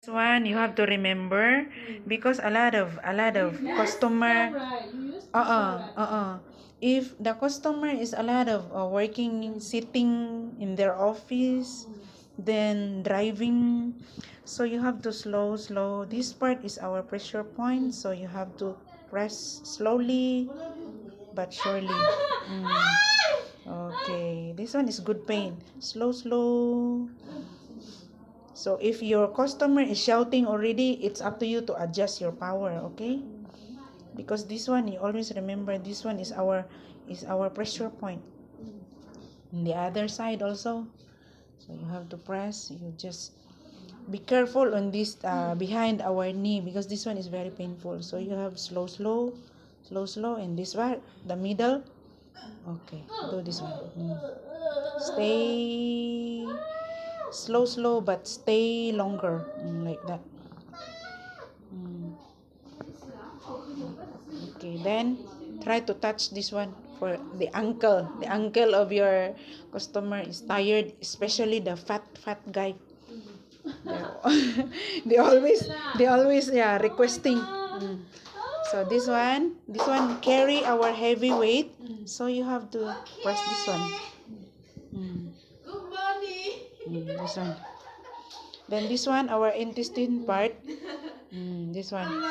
One you have to remember because a lot of customer if the customer is a lot of working sitting in their office, then driving, so you have to slow. This part is our pressure point, so you have to press slowly but surely. Okay, this one is good pain, slow. So if your customer is shouting already, it's up to you to adjust your power, okay? Because this one, you always remember, this one is our pressure point. On the other side also, so you have to press. You just be careful on this behind our knee, because this one is very painful. So you have slow, and this one, the middle. Okay, do this one. Stay slow, but stay longer, like that. Okay, then try to touch this one for the ankle. The ankle of your customer is tired, especially the fat guy. They always requesting. So this one carry our heavy weight, so you have to press this one. This one. Then this one, our intestine part. This one.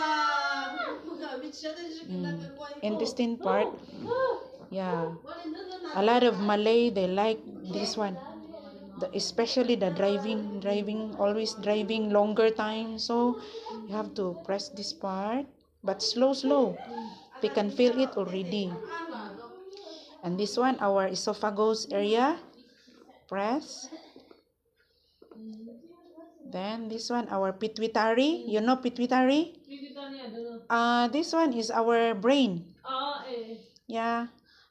Intestine part. Yeah. A lot of Malay, they like this one. Especially the driving, always driving longer time. So you have to press this part, but slow. They can feel it already. And this one, our esophagus area. Press. Then this one, our pituitary. You know pituitary? This one is our brain. Yeah,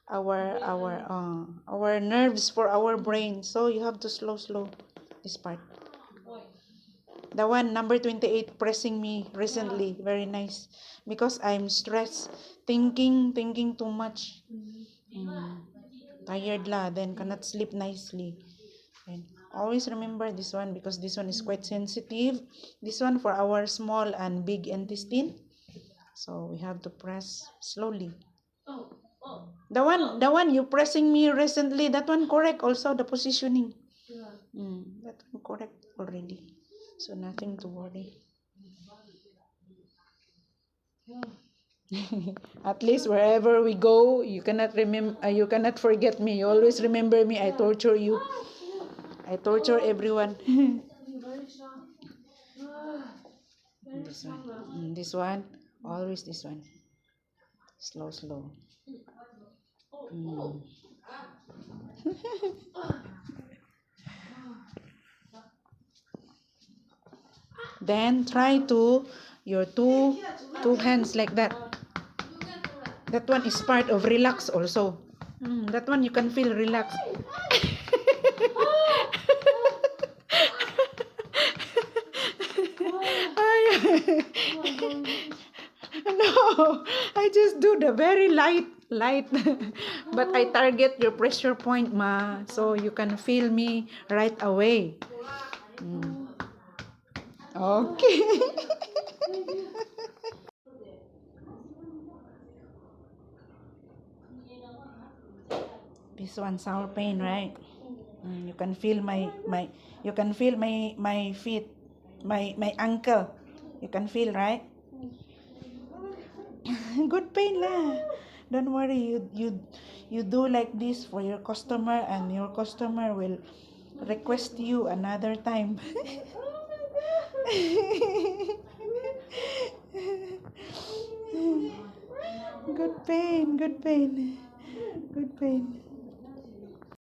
our nerves for our brain. So you have to slow this part. The one number 28 pressing me recently, very nice, because I'm stressed, thinking too much. Tired la, then cannot sleep nicely. And always remember this one, because this one is quite sensitive. This one for our small and big intestine. So we have to press slowly. The one you pressing me recently, that one correct also, the positioning. That one correct already. So nothing to worry. At least wherever we go, you cannot you cannot forget me. You always remember me. I torture you. I torture everyone. This one, always this one. Slow. Then try to your two hands like that. That one is part of relax also. That one you can feel relaxed. No, I just do the very light, but I target your pressure point, ma, so you can feel me right away. Okay. This one sour pain, right? You can feel you can feel my feet, my ankle. You can feel, right? Good pain lah. Don't worry. You do like this for your customer, and your customer will request you another time. Good pain.